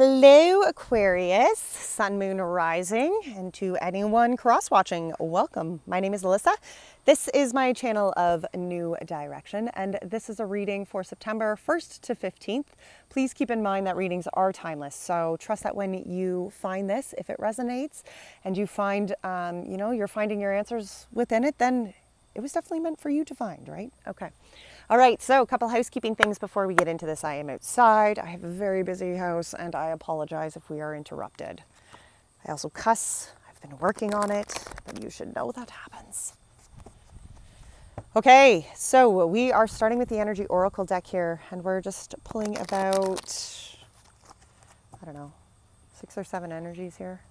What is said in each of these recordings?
Hello Aquarius, Sun, Moon, Rising, and to anyone cross-watching, welcome. My name is Alyssa. This is my channel of New Direction, and this is a reading for September 1st to 15th. Please keep in mind that readings are timeless, so trust that when you find this, if it resonates, and you find, you're finding your answers within it, then it was definitely meant for you to find, right? Okay. All right, so a couple housekeeping things before we get into this. I am outside. I have a very busy house, and I apologize if we are interrupted. I also cuss. I've been working on it, but you should know that happens. Okay, so we are starting with the Energy Oracle deck here, and we're just pulling about, I don't know, 6 or 7 energies here.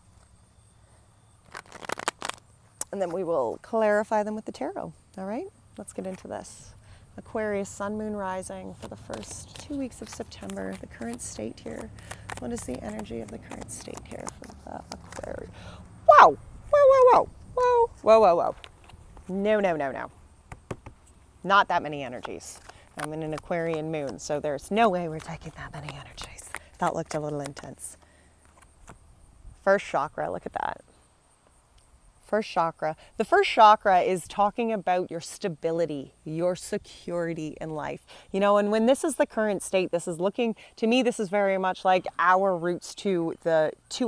And then we will clarify them with the tarot. All right, let's get into this. Aquarius, Sun, Moon, Rising for the first 2 weeks of September. The current state here. What is the energy of the current state here for the Aquarius? Whoa! Whoa, whoa, whoa. Whoa, whoa, whoa, whoa. No, no, no, no. Not that many energies. I'm in an Aquarian moon, so there's no way we're taking that many energies. That looked a little intense. First chakra, look at that. First chakra. The first chakra is talking about your stability, your security in life. You know, and when this is the current state, this is looking, to me, this is very much like our roots to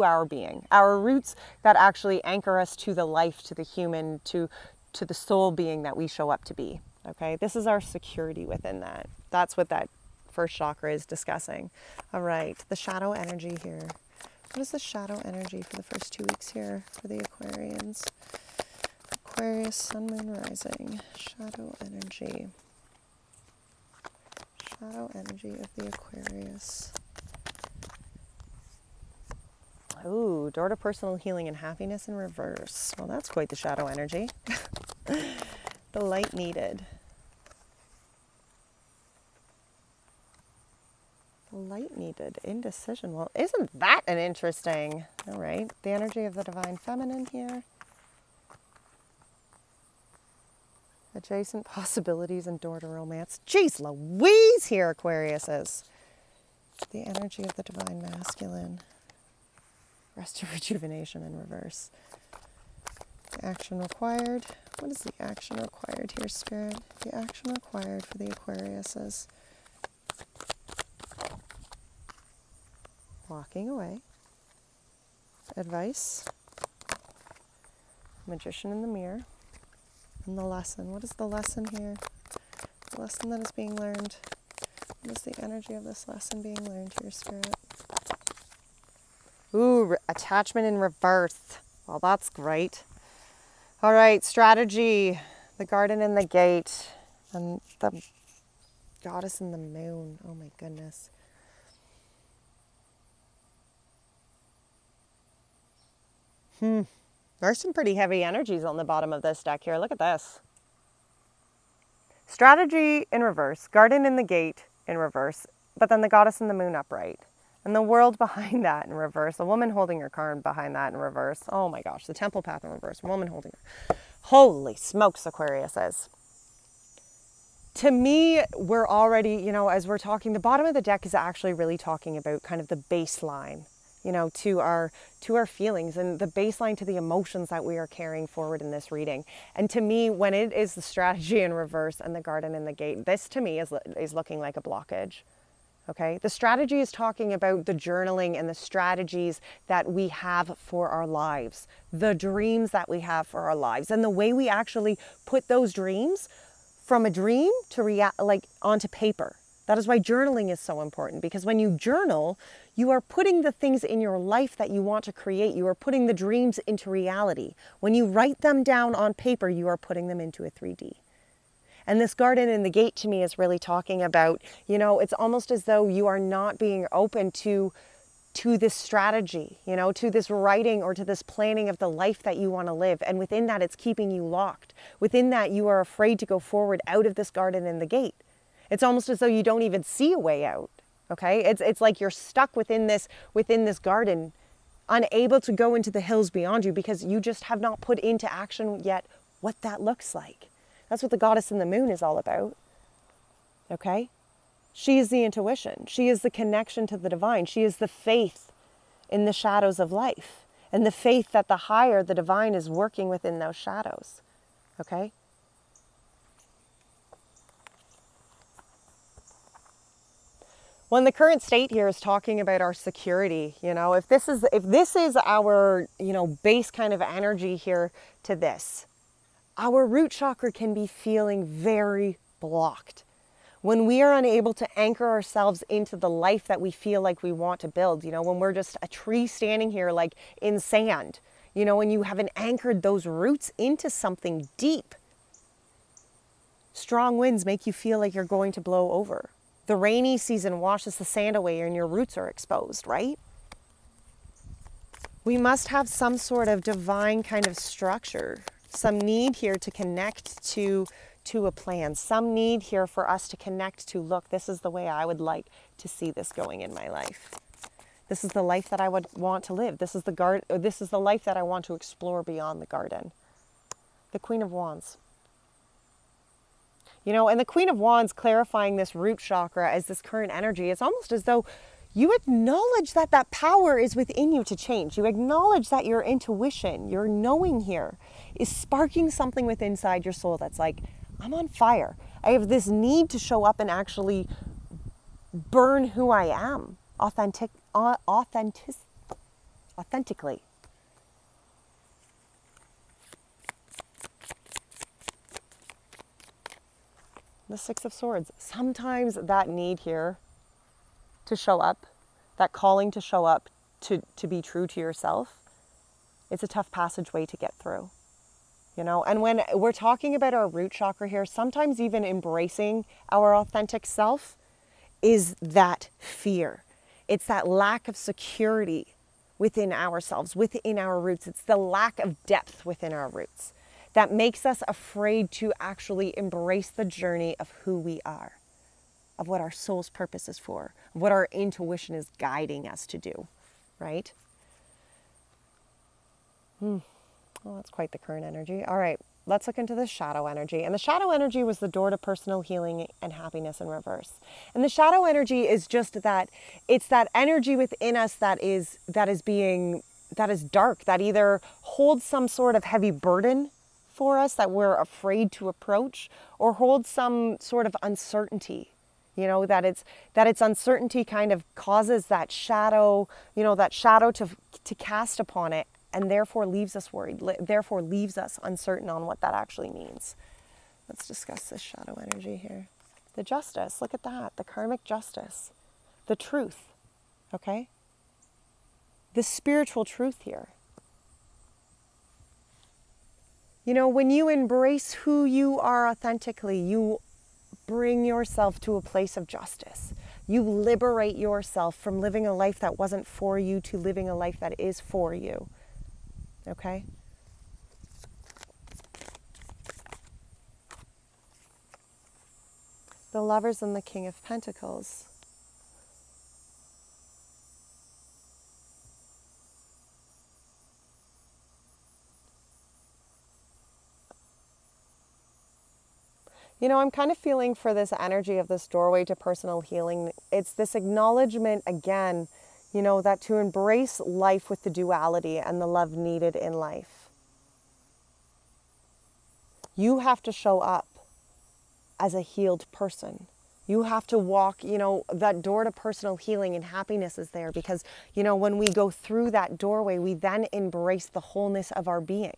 our being. Our roots that actually anchor us to the life, to the human, to the soul being that we show up to be. Okay, this is our security within that. That's what that first chakra is discussing. All right, the shadow energy here. What is the shadow energy for the first 2 weeks here for the Aquarians? Aquarius, Sun, Moon, Rising. Shadow energy. Shadow energy of the Aquarius. Ooh, door to personal healing and happiness in reverse. Well, that's quite the shadow energy. The light needed. Light needed, indecision. Well, isn't that an interesting, all right, the energy of the divine feminine here. Adjacent possibilities and door to romance. Jeez Louise here, Aquarius is. The energy of the divine masculine. Rest and rejuvenation in reverse. The action required. What is the action required here, Spirit? The action required for the Aquarius is walking away. Advice. Magician in the mirror. And the lesson. What is the lesson here? The lesson that is being learned. What is the energy of this lesson being learned here, Spirit? Ooh, attachment in reverse. Well, that's great. All right, strategy. The garden and the gate. And the goddess in the moon. Oh my goodness. There's some pretty heavy energies on the bottom of this deck here. Look at this. Strategy in reverse, garden in the gate in reverse, but then the goddess in the moon upright. And the world behind that in reverse, a woman holding her card behind that in reverse. Oh my gosh, the temple path in reverse, woman holding her. Holy smokes, Aquarius says. To me, we're already, you know, as we're talking, the bottom of the deck is actually really talking about kind of the baseline, you know, to our feelings and the baseline to the emotions that we are carrying forward in this reading. And to me, when it is the strategy in reverse and the garden in the gate, this to me is looking like a blockage. Okay, the strategy is talking about the journaling and the strategies that we have for our lives, the dreams that we have for our lives, and the way we actually put those dreams from a dream to onto paper. That is why journaling is so important, because when you journal, you are putting the things in your life that you want to create. You are putting the dreams into reality. When you write them down on paper, you are putting them into a 3D. And this garden in the gate to me is really talking about, you know, it's almost as though you are not being open to this strategy, you know, to this writing or to this planning of the life that you want to live. And within that, it's keeping you locked. Within that, you are afraid to go forward out of this garden in the gate. It's almost as though you don't even see a way out. Okay, it's like you're stuck within this garden, unable to go into the hills beyond you because you just have not put into action yet what that looks like. That's what the goddess in the moon is all about. Okay, She is the intuition. She is the connection to the divine. She is the faith in the shadows of life, and the faith that the higher, the divine, is working within those shadows. Okay? When the current state here is talking about our security, if this is our, base kind of energy here to this, our root chakra can be feeling very blocked. When we are unable to anchor ourselves into the life that we feel like we want to build, when we're just a tree standing here like in sand, when you haven't anchored those roots into something deep, strong winds make you feel like you're going to blow over. The rainy season washes the sand away and your roots are exposed, right? We must have some sort of divine kind of structure, some need here to connect to a plan, some need here for us to connect to, look, this is the way I would like to see this going in my life. This is the life that I would want to live. This is the life that I want to explore beyond the garden. The Queen of Wands. And the Queen of Wands clarifying this root chakra as this current energy, it's almost as though you acknowledge that that power is within you to change. You acknowledge that your intuition, your knowing here, is sparking something within inside your soul that's like, I'm on fire. I have this need to show up and actually burn who I am authentically. The Six of Swords. Sometimes that need here to show up, that calling to show up, to be true to yourself, it's a tough passageway to get through. And when we're talking about our root chakra here, sometimes even embracing our authentic self is that fear. It's that lack of security within ourselves, within our roots. It's the lack of depth within our roots that makes us afraid to actually embrace the journey of who we are, of what our soul's purpose is for, of what our intuition is guiding us to do, right? Well, that's quite the current energy. All right, let's look into the shadow energy. And the shadow energy was the door to personal healing and happiness in reverse. And the shadow energy is just that, it's that energy within us that is dark, that either holds some sort of heavy burden for us that we're afraid to approach, or holds some sort of uncertainty, that its uncertainty kind of causes that shadow, to cast upon it, and therefore leaves us worried, therefore leaves us uncertain on what that actually means. Let's discuss this shadow energy here. The justice, look at that, the karmic justice, the truth, okay? The spiritual truth here. When you embrace who you are authentically, you bring yourself to a place of justice. You liberate yourself from living a life that wasn't for you to living a life that is for you. Okay? The Lovers and the King of Pentacles. I'm kind of feeling for this energy of this doorway to personal healing. It's this acknowledgement again, that to embrace life with the duality and the love needed in life, you have to show up as a healed person. You have to walk, that door to personal healing and happiness is there because, when we go through that doorway, we then embrace the wholeness of our being.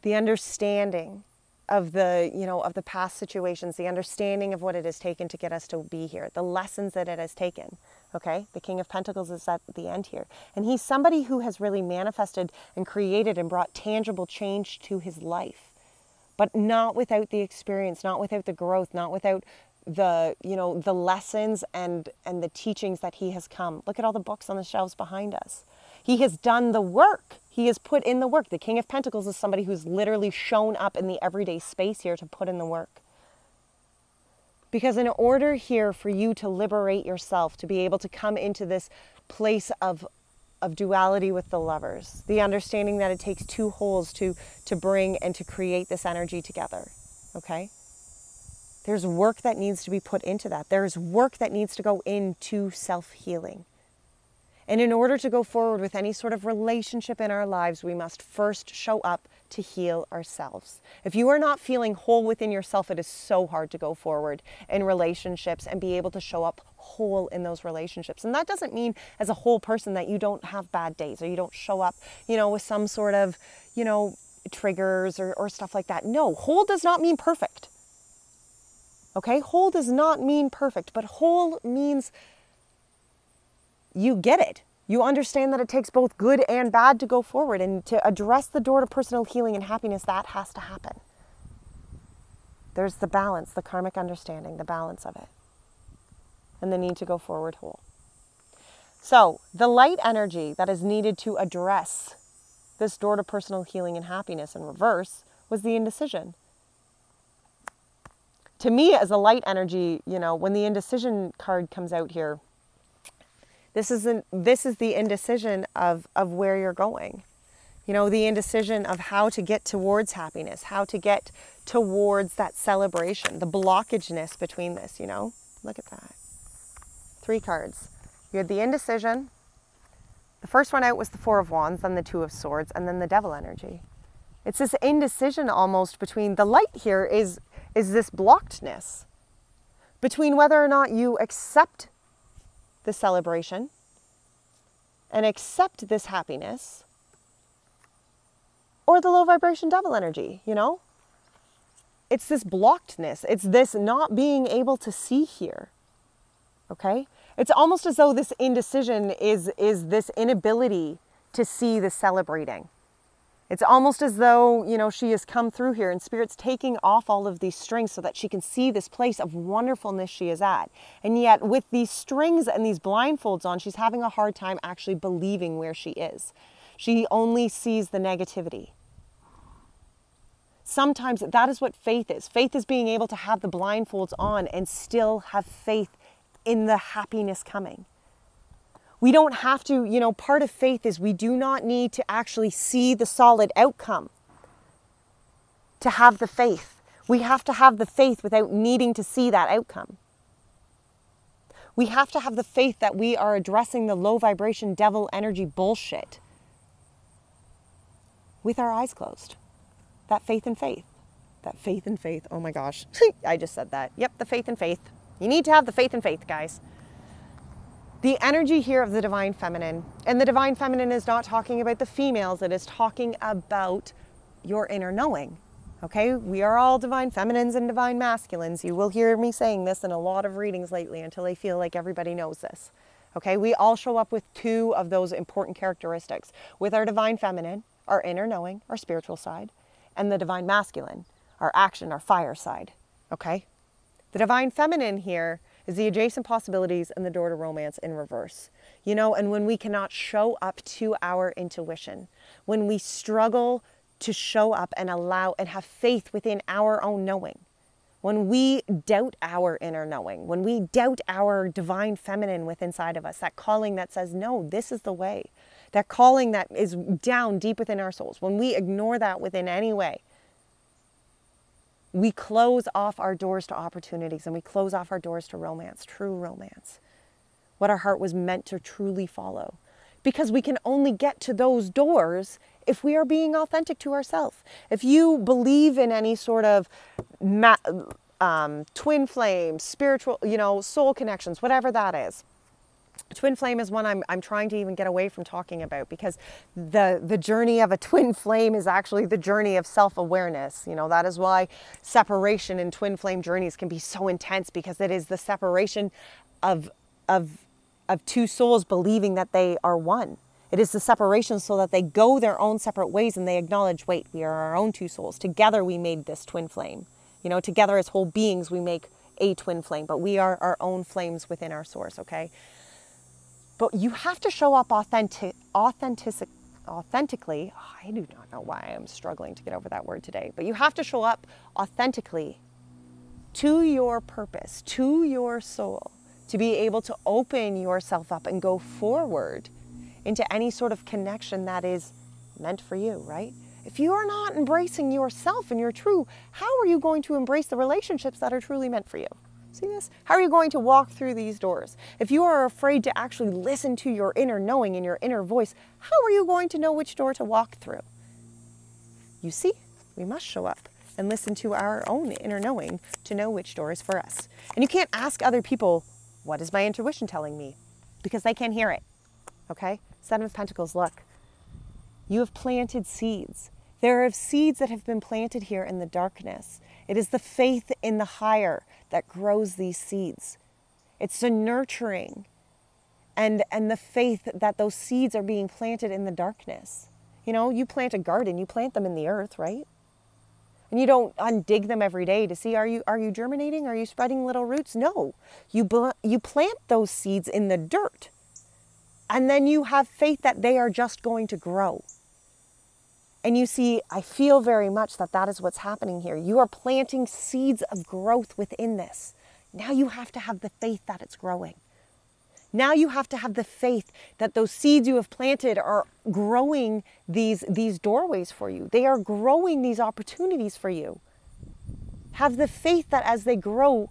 The understanding of the past situations, the understanding of what it has taken to get us to be here, the lessons that it has taken, okay? The King of Pentacles is at the end here. And he's somebody who has really manifested and created and brought tangible change to his life, but not without the experience, not without the growth, not without the, the lessons and the teachings that he has come. Look at all the books on the shelves behind us. He has done the work. He has put in the work. The King of Pentacles is somebody who's literally shown up in the everyday space here to put in the work. Because in order here for you to liberate yourself, to be able to come into this place of duality with the Lovers, the understanding that it takes two wholes to bring and to create this energy together, okay? There's work that needs to be put into that. There's work that needs to go into self-healing. And in order to go forward with any sort of relationship in our lives, we must first show up to heal ourselves. If you are not feeling whole within yourself, it is so hard to go forward in relationships and be able to show up whole in those relationships. And that doesn't mean as a whole person that you don't have bad days or you don't show up, with some sort of, triggers or stuff like that. No, whole does not mean perfect. Okay? Whole does not mean perfect, but whole means you get it. You understand that it takes both good and bad to go forward, and to address the door to personal healing and happiness, that has to happen. There's the balance, the karmic understanding, the balance of it, and the need to go forward whole. So the light energy that is needed to address this door to personal healing and happiness in reverse was the indecision. To me, as a light energy, when the indecision card comes out here, this is the indecision of where you're going. The indecision of how to get towards happiness, how to get towards that celebration, the blockageness between this, Look at that. 3 cards. You had the indecision. The first one out was the 4 of Wands, then the 2 of Swords, and then the Devil energy. It's this indecision almost between, the light here is this blockedness between whether or not you accept the celebration and accept this happiness, or the low vibration devil energy, It's this blockedness. It's this not being able to see here. Okay? It's almost as though this indecision is this inability to see the celebrating. It's almost as though, she has come through here and Spirit's taking off all of these strings so that she can see this place of wonderfulness she is at. And yet with these strings and these blindfolds on, she's having a hard time actually believing where she is. She only sees the negativity. Sometimes that is what faith is. Faith is being able to have the blindfolds on and still have faith in the happiness coming. We don't have to, part of faith is we do not need to actually see the solid outcome to have the faith. We have to have the faith without needing to see that outcome. We have to have the faith that we are addressing the low vibration devil energy bullshit with our eyes closed. That faith in faith. That faith in faith. Oh my gosh. I just said that. Yep, the faith in faith. You need to have the faith in faith, guys. The energy here of the Divine Feminine, and the Divine Feminine is not talking about the females, it is talking about your inner knowing, okay? We are all Divine Feminines and Divine Masculines. You will hear me saying this in a lot of readings lately until I feel like everybody knows this, okay? We all show up with 2 of those important characteristics, with our Divine Feminine, our inner knowing, our spiritual side, and the Divine Masculine, our action, our fire side, okay? The Divine Feminine here is the adjacent possibilities and the door to romance in reverse. And when we cannot show up to our intuition, when we struggle to show up and allow and have faith within our own knowing, when we doubt our inner knowing, when we doubt our Divine Feminine within inside of us, that calling that says, no, this is the way, that calling that is down deep within our souls, when we ignore that within any way, we close off our doors to opportunities, and we close off our doors to romance, true romance, what our heart was meant to truly follow. Because we can only get to those doors if we are being authentic to ourselves. If you believe in any sort of twin flame, spiritual, soul connections, whatever that is. Twin flame is one I'm trying to even get away from talking about, because the journey of a twin flame is actually the journey of self-awareness. That is why separation in twin flame journeys can be so intense, because it is the separation of 2 souls believing that they are one. It is the separation so that they go their own separate ways and they acknowledge, wait, we are our own 2 souls. Together we made this twin flame. Together as whole beings we make a twin flame, but we are our own flames within our source, okay? But you have to show up authentically. I do not know why I'm struggling to get over that word today. But you have to show up authentically to your purpose, to your soul, to be able to open yourself up and go forward into any sort of connection that is meant for you, right? If you are not embracing yourself and your true, how are you going to embrace the relationships that are truly meant for you? See this? How are you going to walk through these doors? If you are afraid to actually listen to your inner knowing and your inner voice, how are you going to know which door to walk through? You see, we must show up and listen to our own inner knowing to know which door is for us. And you can't ask other people, what is my intuition telling me? Because they can't hear it, okay? Seven of Pentacles, look. You have planted seeds. There are seeds that have been planted here in the darkness. It is the faith in the higher that grows these seeds. It's the nurturing and the faith that those seeds are being planted in the darkness. You know, you plant a garden, you plant them in the earth, right? And you don't undig them every day to see, are you germinating? Are you spreading little roots? No, you plant those seeds in the dirt. And then you have faith that they are just going to grow. And you see, I feel very much that that is what's happening here. You are planting seeds of growth within this. Now you have to have the faith that it's growing. Now you have to have the faith that those seeds you have planted are growing these doorways for you. They are growing these opportunities for you. Have the faith that as they grow,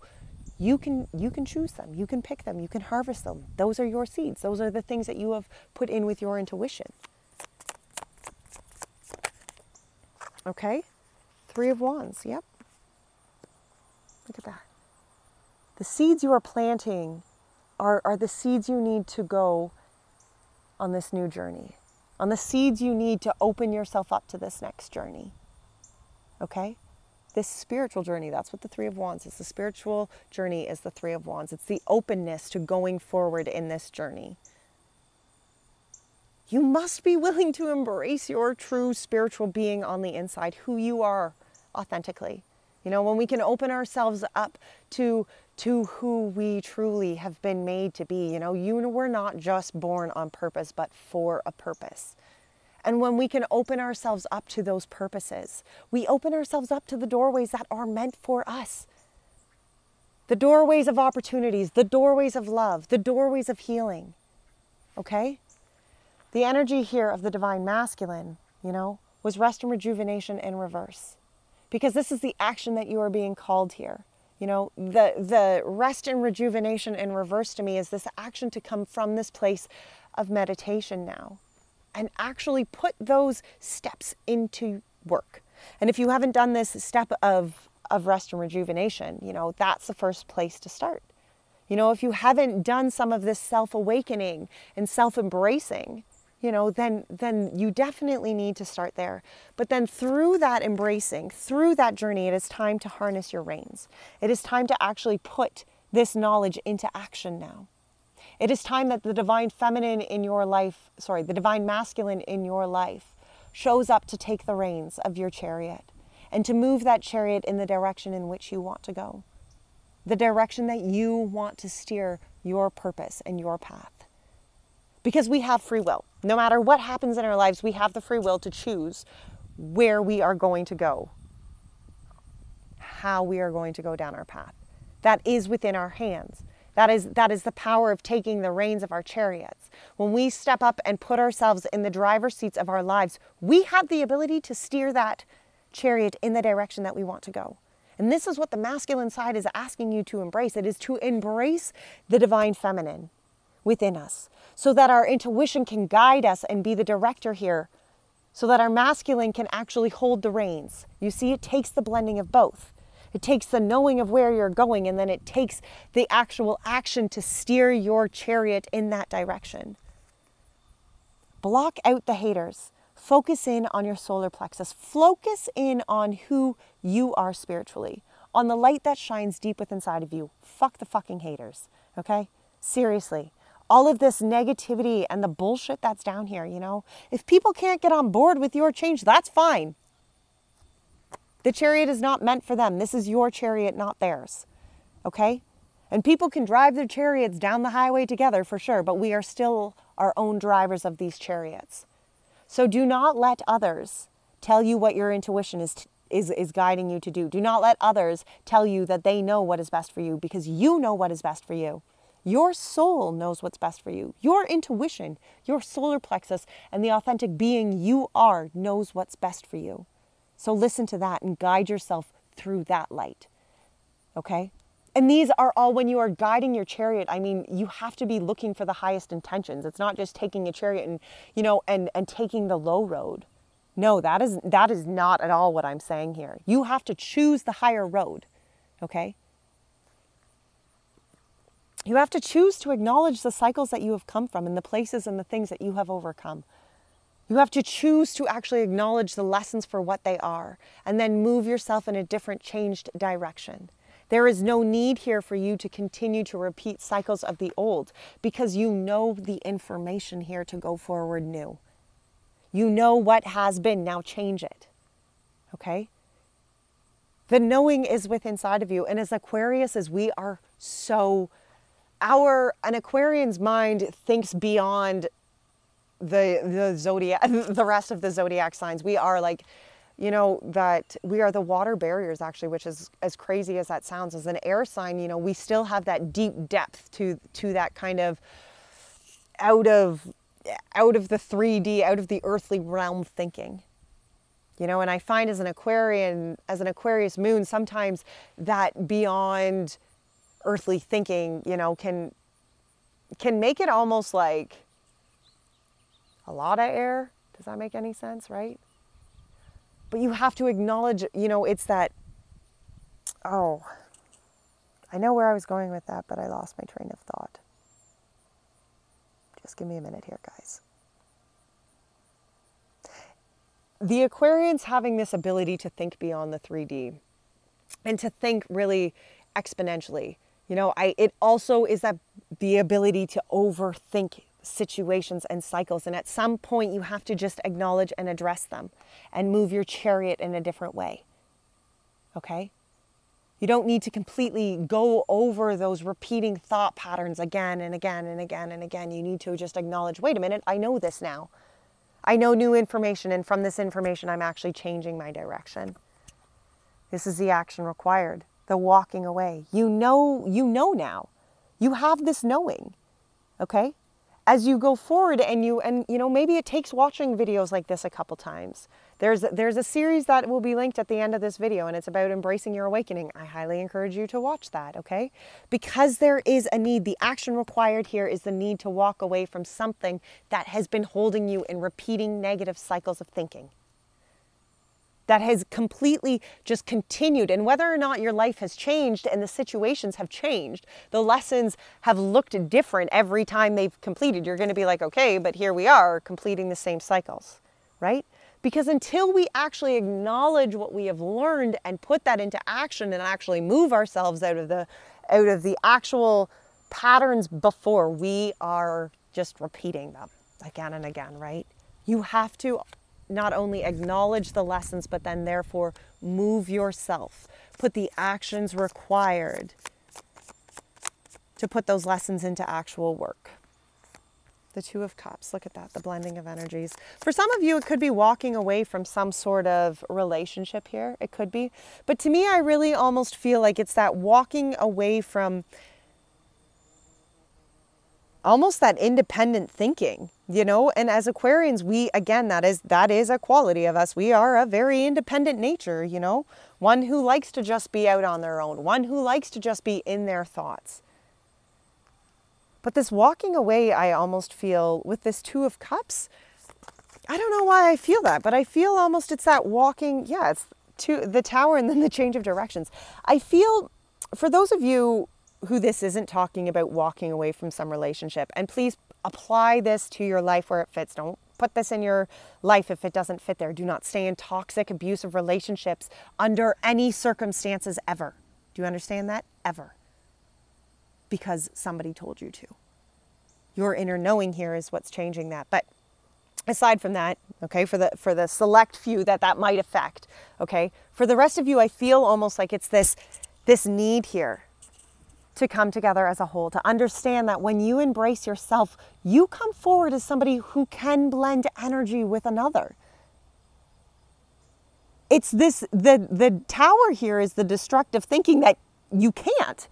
you can choose them, you can pick them, you can harvest them. Those are your seeds. Those are the things that you have put in with your intuition. Okay, Three of Wands, yep. Look at that. The seeds you are planting are the seeds you need to go on this new journey, on the seeds you need to open yourself up to this next journey, okay? This spiritual journey, that's what the Three of Wands is. The spiritual journey is the Three of Wands. It's the openness to going forward in this journey. You must be willing to embrace your true spiritual being on the inside, who you are authentically. You know, when we can open ourselves up to who we truly have been made to be. You know, you were not just born on purpose, but for a purpose. And when we can open ourselves up to those purposes, we open ourselves up to the doorways that are meant for us. The doorways of opportunities, the doorways of love, the doorways of healing. Okay? The energy here of the Divine Masculine, you know, was rest and rejuvenation in reverse. Because this is the action that you are being called here. You know, the rest and rejuvenation in reverse to me is this action to come from this place of meditation now and actually put those steps into work. And if you haven't done this step of rest and rejuvenation, you know, that's the first place to start. You know, if you haven't done some of this self-awakening and self-embracing, you know, then you definitely need to start there. But then through that embracing, through that journey, it is time to harness your reins. It is time to actually put this knowledge into action now. It is time that the divine feminine in your life, the divine masculine in your life shows up to take the reins of your chariot and to move that chariot in the direction in which you want to go. The direction that you want to steer your purpose and your path. Because we have free will. No matter what happens in our lives, we have the free will to choose where we are going to go, how we are going to go down our path. That is within our hands. That is the power of taking the reins of our chariots. When we step up and put ourselves in the driver's seats of our lives, we have the ability to steer that chariot in the direction that we want to go. And this is what the masculine side is asking you to embrace. It is to embrace the divine feminine within us, so that our intuition can guide us and be the director here, so that our masculine can actually hold the reins. You see, it takes the blending of both. It takes the knowing of where you're going, and then it takes the actual action to steer your chariot in that direction. Block out the haters. Focus in on your solar plexus. Focus in on who you are spiritually, on the light that shines deep within inside of you. Fuck the fucking haters, okay? Seriously. All of this negativity and the bullshit that's down here, you know, if people can't get on board with your change, that's fine. The chariot is not meant for them. This is your chariot, not theirs. Okay? And people can drive their chariots down the highway together for sure, but we are still our own drivers of these chariots. So do not let others tell you what your intuition is guiding you to do. Do not let others tell you that they know what is best for you, because you know what is best for you. Your soul knows what's best for you. Your intuition, your solar plexus, and the authentic being you are knows what's best for you. So listen to that and guide yourself through that light. Okay? And these are all, when you are guiding your chariot, I mean, you have to be looking for the highest intentions. It's not just taking a chariot and, and taking the low road. No, that is not at all what I'm saying here. You have to choose the higher road. Okay? You have to choose to acknowledge the cycles that you have come from and the places and the things that you have overcome. You have to choose to actually acknowledge the lessons for what they are and then move yourself in a different, changed direction. There is no need here for you to continue to repeat cycles of the old because you know the information here to go forward new. You know what has been, now change it. Okay? The knowing is within inside of you. And as Aquarius, as we are so, an Aquarian's mind thinks beyond the zodiac, the rest of the zodiac signs. We are like, that we are the water barriers actually, which is as crazy as that sounds. As an air sign, we still have that deep depth to that kind of out of the 3D, out of the earthly realm thinking. And I find as an Aquarius moon, sometimes that beyond earthly thinking, can make it almost like a lot of air. Does that make any sense, right? But you have to acknowledge, it's that, I know where I was going with that, but I lost my train of thought. Just give me a minute here, guys. The Aquarians having this ability to think beyond the 3D and to think really exponentially. It also is that the ability to overthink situations and cycles. And at some point you have to just acknowledge and address them and move your chariot in a different way. Okay? You don't need to completely go over those repeating thought patterns again and again and again and again. You need to just acknowledge, wait a minute, I know this now. I know new information, and from this information, I'm actually changing my direction. This is the action required, the walking away. You know now. You have this knowing, okay? As you go forward and maybe it takes watching videos like this a couple times. There's a series that will be linked at the end of this video, and it's about embracing your awakening. I highly encourage you to watch that, okay? Because there is a need. The action required here is the need to walk away from something that has been holding you in repeating negative cycles of thinking. That has completely just continued. And whether or not your life has changed and the situations have changed, the lessons have looked different every time they've completed. You're going to be like, okay, but here we are completing the same cycles, right? Because until we actually acknowledge what we have learned and put that into action and actually move ourselves out of the actual patterns before, we are just repeating them again and again, right? You have to not only acknowledge the lessons, but then therefore move yourself. Put the actions required to put those lessons into actual work. The Two of Cups, look at that, the blending of energies. For some of you, it could be walking away from some sort of relationship here. It could be. But to me, I really almost feel like it's that walking away from almost that independent thinking, and as Aquarians, we, again, that is a quality of us. We are a very independent nature, one who likes to just be out on their own, one who likes to just be in their thoughts. But this walking away, I almost feel with this Two of Cups, I don't know why I feel that, but I feel almost it's that walking, it's to the Tower and then the change of directions. I feel, for those of you who this isn't talking about walking away from some relationship, and please apply this to your life where it fits. Don't put this in your life if it doesn't fit there. Do not stay in toxic, abusive relationships under any circumstances ever. Do you understand that? Ever. Because somebody told you to. Your inner knowing here is what's changing that. But aside from that, okay, for the select few that might affect, okay, for the rest of you, I feel almost like it's this need here to come together as a whole, to understand that when you embrace yourself, you come forward as somebody who can blend energy with another. It's this, the Tower here is the destructive thinking that you can't.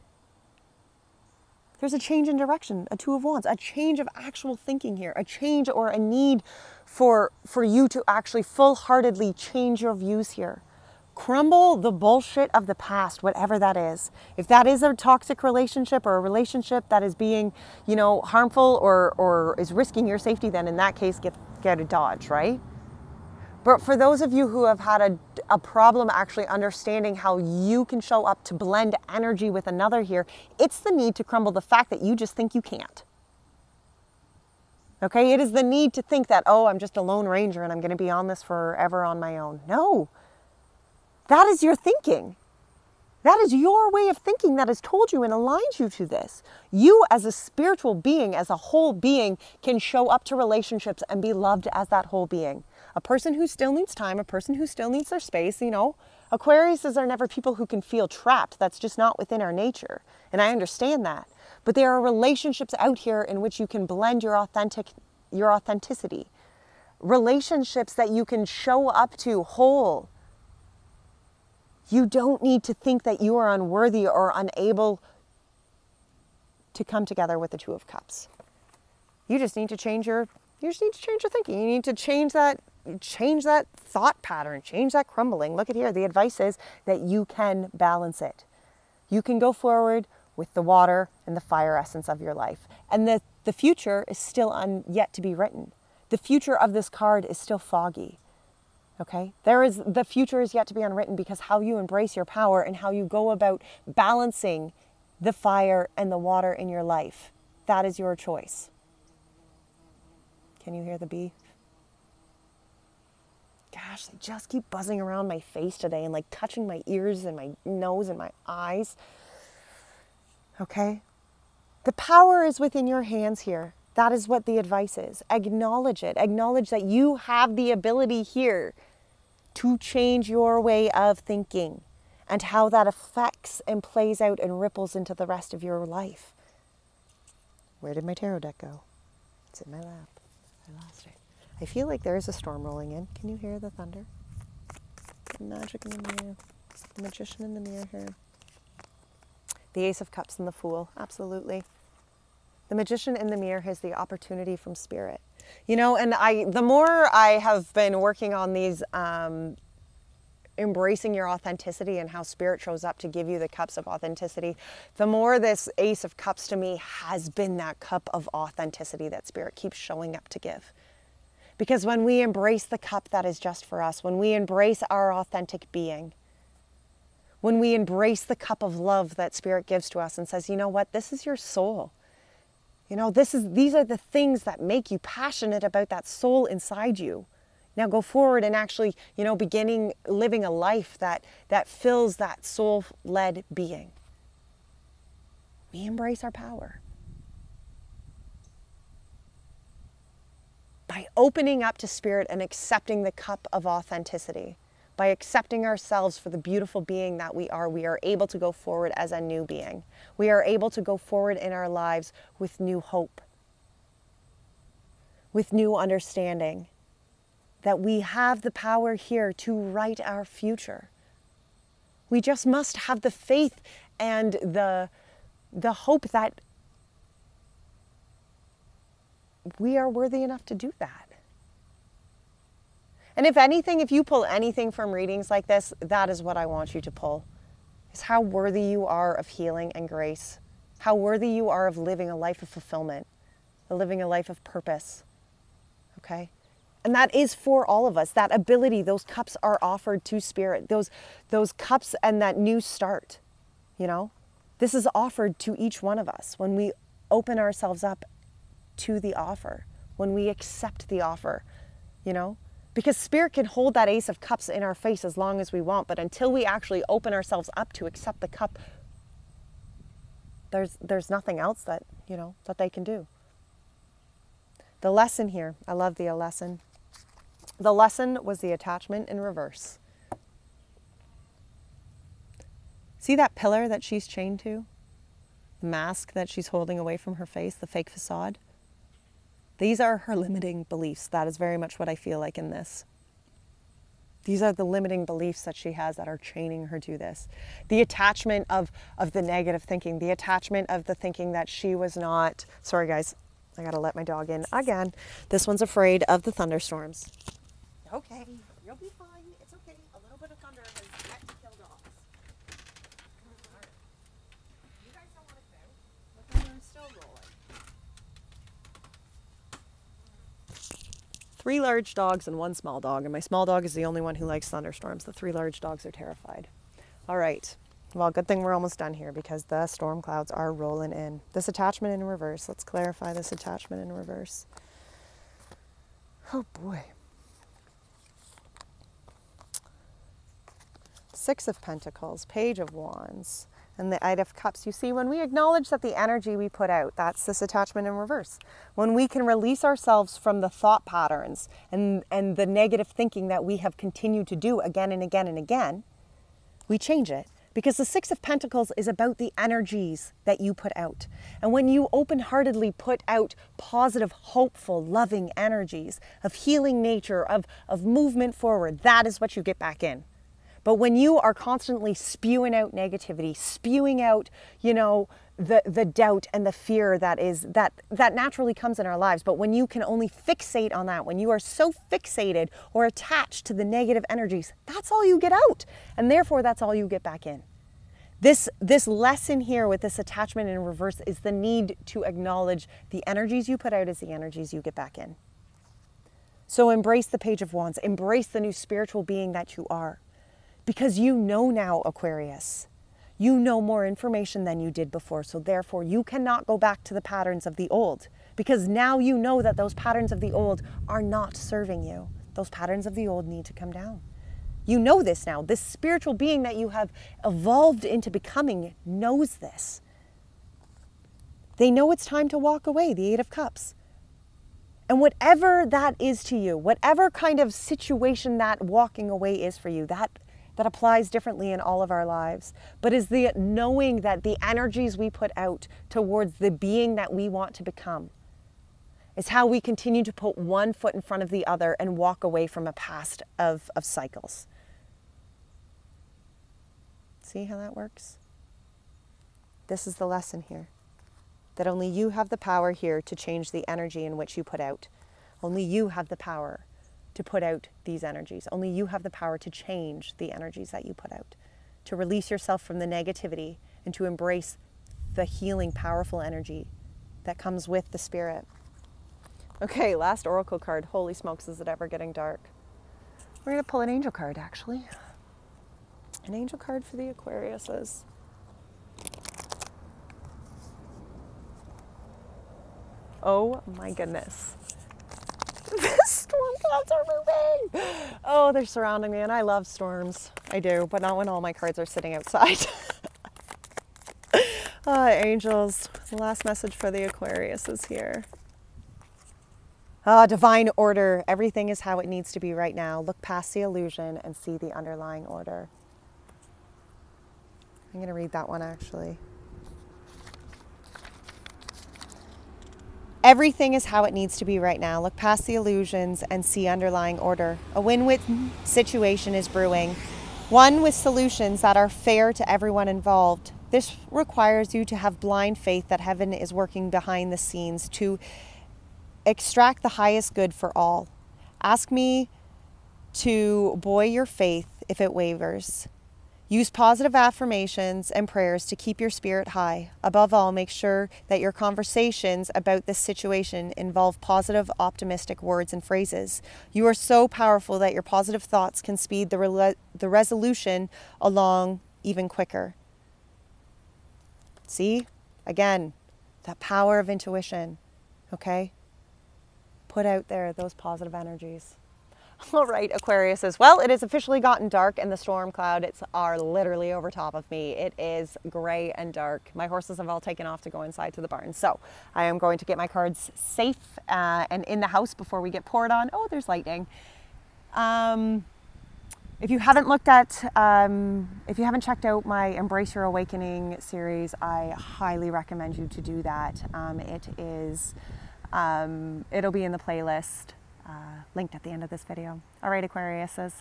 There's a change in direction, a Two of Wands, a change of actual thinking here, a change or a need for you to actually full-heartedly change your views here. Crumble the bullshit of the past, whatever that is. If that is a toxic relationship or a relationship that is being, harmful or is risking your safety, then in that case, get a dodge, right? But for those of you who have had a problem actually understanding how you can show up to blend energy with another here, it's the need to crumble the fact that you just think you can't. Okay, it is the need to think that, oh, I'm just a lone ranger and I'm going to be on this forever on my own. No, that is your thinking. That is your way of thinking that has told you and aligned you to this. You as a spiritual being, as a whole being, can show up to relationships and be loved as that whole being. A person who still needs time, a person who still needs their space, Aquariuses are never people who can feel trapped. That's just not within our nature. And I understand that. But there are relationships out here in which you can blend your authenticity. Relationships that you can show up to whole. You don't need to think that you are unworthy or unable to come together with the Two of Cups. You just need to change your thinking. You need to change that thought pattern, change that crumbling. Look at here. The advice is that you can balance it. You can go forward with the water and the fire essence of your life. And the future is still yet to be written. The future of this card is still foggy. Okay? The future is yet to be unwritten, because how you embrace your power and how you go about balancing the fire and the water in your life, that is your choice. Can you hear the bee? Gosh, they just keep buzzing around my face today and like touching my ears and my nose and my eyes. Okay? The power is within your hands here. That is what the advice is. Acknowledge it. Acknowledge that you have the ability here to change your way of thinking and how that affects and plays out and ripples into the rest of your life. Where did my tarot deck go? It's in my lap. I lost it. I feel like there is a storm rolling in. Can you hear the thunder? The magic in the mirror. The magician in the mirror here. The Ace of Cups and the Fool. Absolutely. The magician in the mirror has the opportunity from spirit. And the more I have been working on these, embracing your authenticity and how spirit shows up to give you the cups of authenticity, the more this Ace of Cups to me has been that cup of authenticity that spirit keeps showing up to give. Because when we embrace the cup that is just for us, when we embrace our authentic being, when we embrace the cup of love that spirit gives to us and says, you know what, this is your soul. These are the things that make you passionate about that soul inside you. Now go forward and actually, living a life that fills that soul-led being. We embrace our power. By opening up to spirit and accepting the cup of authenticity, by accepting ourselves for the beautiful being that we are able to go forward as a new being. We are able to go forward in our lives with new hope, with new understanding, that we have the power here to write our future. We just must have the faith and the hope that we are worthy enough to do that. And if anything, if you pull anything from readings like this, that is what I want you to pull. Is how worthy you are of healing and grace. How worthy you are of living a life of fulfillment. Of living a life of purpose. Okay? And that is for all of us. That ability, those cups are offered to spirit. Those cups and that new start. This is offered to each one of us when we open ourselves up to the offer. When we accept the offer. Because spirit can hold that Ace of Cups in our face as long as we want, but until we actually open ourselves up to accept the cup, there's nothing else that, that they can do. The lesson here, I love the lesson. The lesson was the attachment in reverse. See that pillar that she's chained to? The mask that she's holding away from her face, the fake facade? These are her limiting beliefs. That is very much what I feel like in this. These are the limiting beliefs that she has that are chaining her to this. The attachment of the negative thinking, the attachment of the thinking that she was not, sorry guys, I gotta let my dog in again. This one's afraid of the thunderstorms. Okay, you'll be fine. It's okay. A little bit of thunder has yet to kill dogs. You guys don't want to go. The thunder's still rolling. 3 large dogs and 1 small dog, and my small dog is the only one who likes thunderstorms. The 3 large dogs are terrified. All right. Well, good thing we're almost done here because the storm clouds are rolling in. This attachment in reverse. Let's clarify this attachment in reverse. Oh boy. 6 of Pentacles, Page of Wands, and the Knight of Cups. You see, when we acknowledge that the energy we put out, that's this attachment in reverse. When we can release ourselves from the thought patterns and the negative thinking that we have continued to do again and again and again, we change it. Because the 6 of Pentacles is about the energies that you put out. And when you open-heartedly put out positive, hopeful, loving energies of healing nature, of movement forward, that is what you get back in. But when you are constantly spewing out negativity, spewing out, you know, the doubt and the fear that naturally comes in our lives, but when you can only fixate on that, when you are so fixated or attached to the negative energies, that's all you get out. And therefore, that's all you get back in. This lesson here with this attachment in reverse is the need to acknowledge the energies you put out as the energies you get back in. So embrace the Page of Wands, embrace the new spiritual being that you are. Because you know now, Aquarius, you know more information than you did before. So therefore, you cannot go back to the patterns of the old. Because now you know that those patterns of the old are not serving you. Those patterns of the old need to come down. You know this now. This spiritual being that you have evolved into becoming knows this. They know it's time to walk away, the 8 of Cups. And whatever that is to you, whatever kind of situation that walking away is for you, that applies differently in all of our lives, but is the knowing that the energies we put out towards the being that we want to become is how we continue to put one foot in front of the other and walk away from a past of cycles. See how that works? This is the lesson here, that only you have the power here to change the energy in which you put out. Only you have the power to put out these energies. Only you have the power to change the energies that you put out, to release yourself from the negativity and to embrace the healing, powerful energy that comes with the spirit. Okay, last oracle card. Holy smokes, is it ever getting dark? We're going to pull an angel card, actually. An angel card for the Aquariuses. Oh my goodness. The storm clouds are moving. Oh, they're surrounding me, and I love storms. I do, but not when all my cards are sitting outside. Angels, the last message for the Aquarius is here. Divine order. Everything is how it needs to be right now. Look past the illusion and see the underlying order. I'm going to read that one, actually. Everything is how it needs to be right now. Look past the illusions and see underlying order. A win-win situation is brewing. One with solutions that are fair to everyone involved. This requires you to have blind faith that heaven is working behind the scenes to extract the highest good for all. Ask me to buoy your faith if it wavers. Use positive affirmations and prayers to keep your spirit high. Above all, make sure that your conversations about this situation involve positive, optimistic words and phrases. You are so powerful that your positive thoughts can speed the resolution along even quicker. See? Again, that power of intuition, okay? Put out there those positive energies. All right, Aquariuses. Well, it has officially gotten dark and the storm clouds are literally over top of me. It is gray and dark. My horses have all taken off to go inside to the barn. So I am going to get my cards safe and in the house before we get poured on. Oh, there's lightning. If you haven't looked at, if you haven't checked out my Embrace Your Awakening series, I highly recommend you to do that. It'll be in the playlist. Linked at the end of this video. All right, Aquariuses,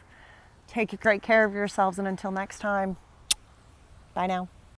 Take great care of yourselves, and until next time, bye now.